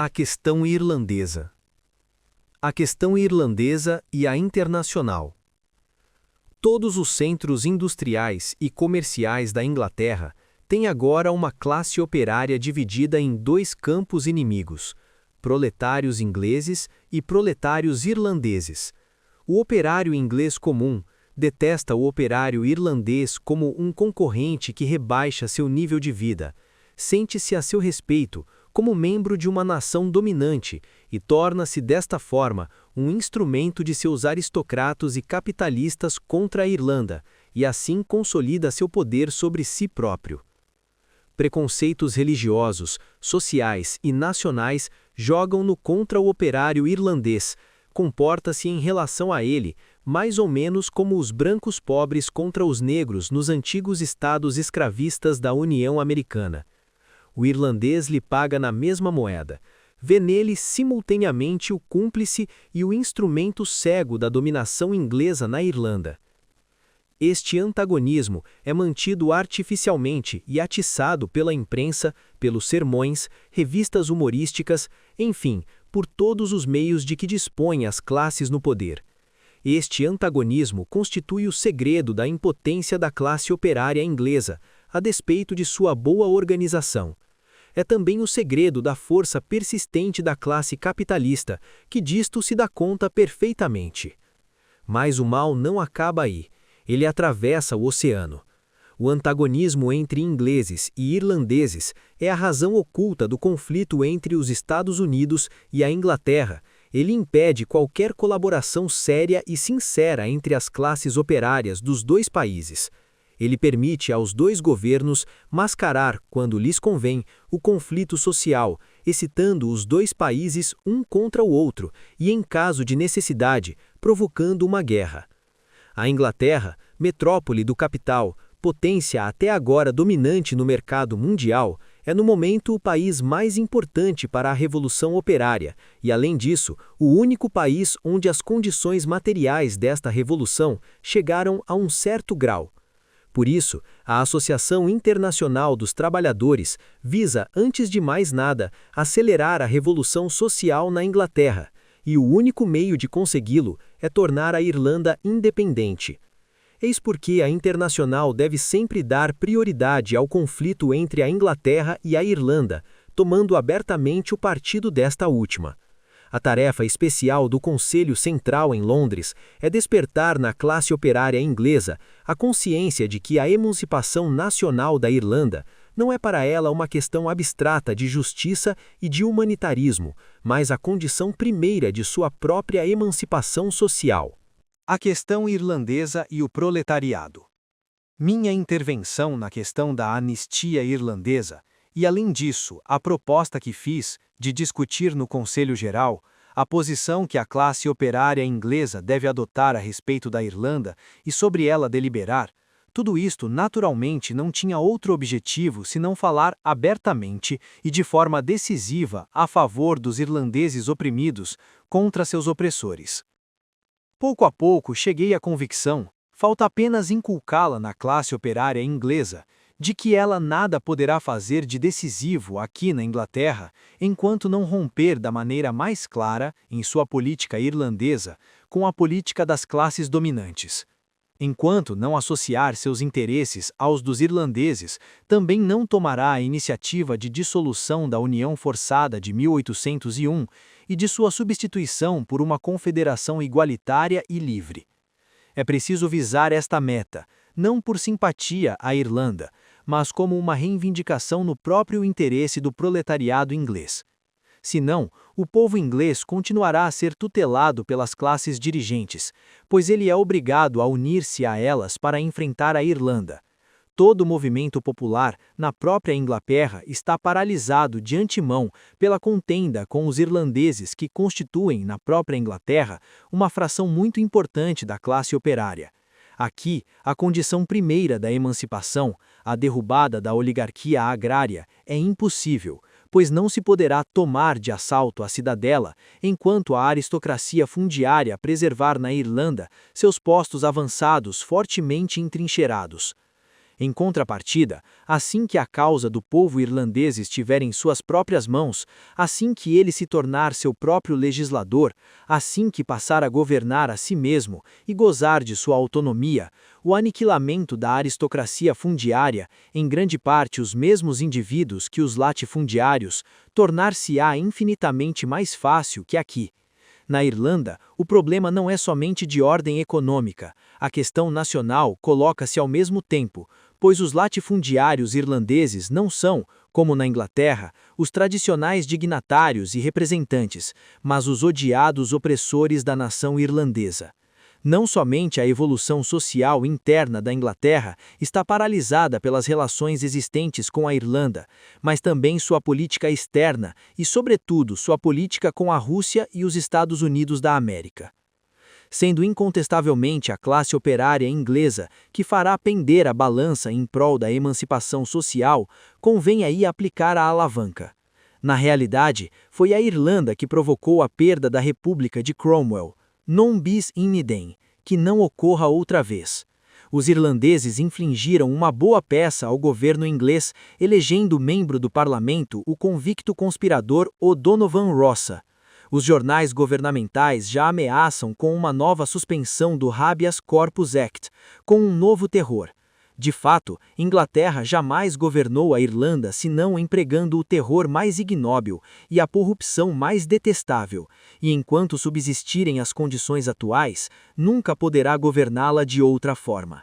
A questão irlandesa. A questão irlandesa e a internacional. Todos os centros industriais e comerciais da Inglaterra têm agora uma classe operária dividida em dois campos inimigos: proletários ingleses e proletários irlandeses. O operário inglês comum detesta o operário irlandês como um concorrente que rebaixa seu nível de vida, sente-se a seu respeito como membro de uma nação dominante e torna-se desta forma um instrumento de seus aristocratas e capitalistas contra a Irlanda, e assim consolida seu poder sobre si próprio. Preconceitos religiosos, sociais e nacionais jogam-no contra o operário irlandês, comporta-se em relação a ele mais ou menos como os brancos pobres contra os negros nos antigos estados escravistas da União Americana. O irlandês lhe paga na mesma moeda, vê nele simultaneamente o cúmplice e o instrumento cego da dominação inglesa na Irlanda. Este antagonismo é mantido artificialmente e atiçado pela imprensa, pelos sermões, revistas humorísticas, enfim, por todos os meios de que dispõem as classes no poder. Este antagonismo constitui o segredo da impotência da classe operária inglesa, a despeito de sua boa organização. É também o segredo da força persistente da classe capitalista, que disto se dá conta perfeitamente. Mas o mal não acaba aí. Ele atravessa o oceano. O antagonismo entre ingleses e irlandeses é a razão oculta do conflito entre os Estados Unidos e a Inglaterra. Ele impede qualquer colaboração séria e sincera entre as classes operárias dos dois países. Ele permite aos dois governos mascarar, quando lhes convém, o conflito social, excitando os dois países um contra o outro e, em caso de necessidade, provocando uma guerra. A Inglaterra, metrópole do capital, potência até agora dominante no mercado mundial, é no momento o país mais importante para a Revolução Operária e, além disso, o único país onde as condições materiais desta revolução chegaram a um certo grau. Por isso, a Associação Internacional dos Trabalhadores visa, antes de mais nada, acelerar a revolução social na Inglaterra, e o único meio de consegui-lo é tornar a Irlanda independente. Eis porque a Internacional deve sempre dar prioridade ao conflito entre a Inglaterra e a Irlanda, tomando abertamente o partido desta última. A tarefa especial do Conselho Central em Londres é despertar na classe operária inglesa a consciência de que a emancipação nacional da Irlanda não é para ela uma questão abstrata de justiça e de humanitarismo, mas a condição primeira de sua própria emancipação social. A questão irlandesa e o proletariado. Minha intervenção na questão da anistia irlandesa, e além disso, a proposta que fiz de discutir no Conselho Geral a posição que a classe operária inglesa deve adotar a respeito da Irlanda e sobre ela deliberar, tudo isto naturalmente não tinha outro objetivo senão falar abertamente e de forma decisiva a favor dos irlandeses oprimidos contra seus opressores. Pouco a pouco cheguei à convicção, falta apenas inculcá-la na classe operária inglesa, de que ela nada poderá fazer de decisivo aqui na Inglaterra, enquanto não romper da maneira mais clara, em sua política irlandesa, com a política das classes dominantes. Enquanto não associar seus interesses aos dos irlandeses, também não tomará a iniciativa de dissolução da União Forçada de 1801 e de sua substituição por uma confederação igualitária e livre. É preciso visar esta meta, não por simpatia à Irlanda, mas como uma reivindicação no próprio interesse do proletariado inglês. Senão, o povo inglês continuará a ser tutelado pelas classes dirigentes, pois ele é obrigado a unir-se a elas para enfrentar a Irlanda. Todo o movimento popular na própria Inglaterra está paralisado de antemão pela contenda com os irlandeses que constituem na própria Inglaterra uma fração muito importante da classe operária. Aqui, a condição primeira da emancipação, a derrubada da oligarquia agrária, é impossível, pois não se poderá tomar de assalto a cidadela enquanto a aristocracia fundiária preservar na Irlanda seus postos avançados fortemente entrincheirados. Em contrapartida, assim que a causa do povo irlandês estiver em suas próprias mãos, assim que ele se tornar seu próprio legislador, assim que passar a governar a si mesmo e gozar de sua autonomia, o aniquilamento da aristocracia fundiária, em grande parte os mesmos indivíduos que os latifundiários, tornar-se-á infinitamente mais fácil que aqui. Na Irlanda, o problema não é somente de ordem econômica, a questão nacional coloca-se ao mesmo tempo, pois os latifundiários irlandeses não são, como na Inglaterra, os tradicionais dignatários e representantes, mas os odiados opressores da nação irlandesa. Não somente a evolução social interna da Inglaterra está paralisada pelas relações existentes com a Irlanda, mas também sua política externa e, sobretudo, sua política com a Rússia e os Estados Unidos da América. Sendo incontestavelmente a classe operária inglesa que fará pender a balança em prol da emancipação social, convém aí aplicar a alavanca. Na realidade, foi a Irlanda que provocou a perda da República de Cromwell, non bis in idem, que não ocorra outra vez. Os irlandeses infligiram uma boa peça ao governo inglês, elegendo membro do parlamento o convicto conspirador O'Donovan Rossa. Os jornais governamentais já ameaçam com uma nova suspensão do Habeas Corpus Act, com um novo terror. De fato, Inglaterra jamais governou a Irlanda senão empregando o terror mais ignóbil e a corrupção mais detestável, e enquanto subsistirem as condições atuais, nunca poderá governá-la de outra forma.